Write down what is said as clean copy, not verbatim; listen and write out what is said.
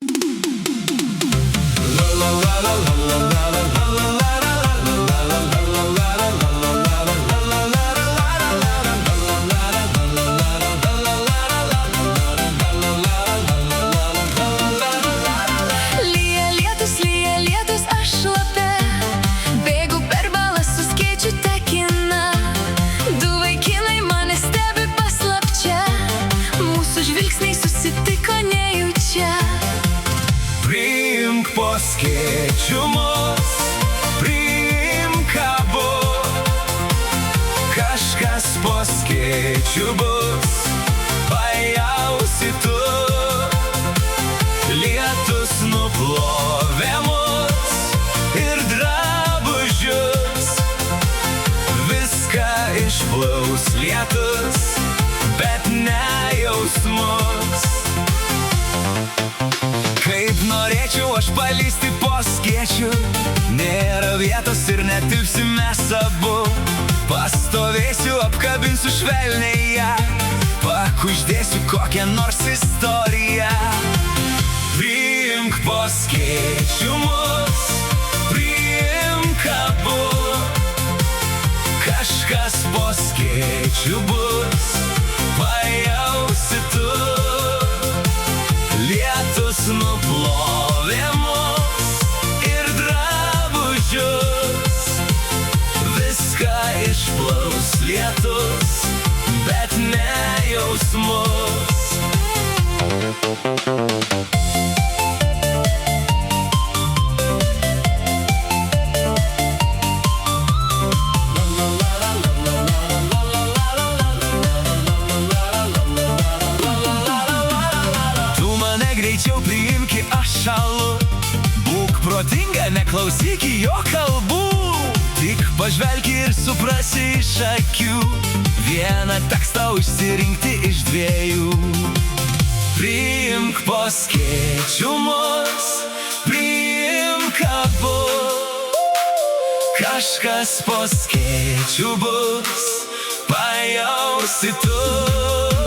Lyja lietus, aš šlapia, bėgu per balas su skėčiu tekina. Du vaikinai mane stebi paslapčia, mūsų žvilgsniai susitiko nejučia. Priimk po skėčiu mus, priimk abu, kažkas po skėčiu bus, pajausi tu. Lietus nuplovė mus ir drabužius, viską išplaus lietus, bet ne jausmus. Kaip norėčiau aš palysti po skėčiu, nėra vietos ir netilpsim mes abu. Pastovėsiu, apkabinsiu švelniai ją, pakuždėsiu kokią nors istoriją. Priimk po skėčiu mus, priimk abu, kažkas po skėčiu bus, pajausi tu. Lietus nuplovė mus ir drabužius, viską išplaus lietus, bet ne jausmus. Greičiau priimki, aš šalu, būk protinga, neklausyk jo kalbų. Tik pažvelk ir suprasi iš akių, vieną tekstą išsirinkti iš dviejų. Priimk po skėčiu mus, priimk abu, kažkas po skėčiu bus, pajausi tu.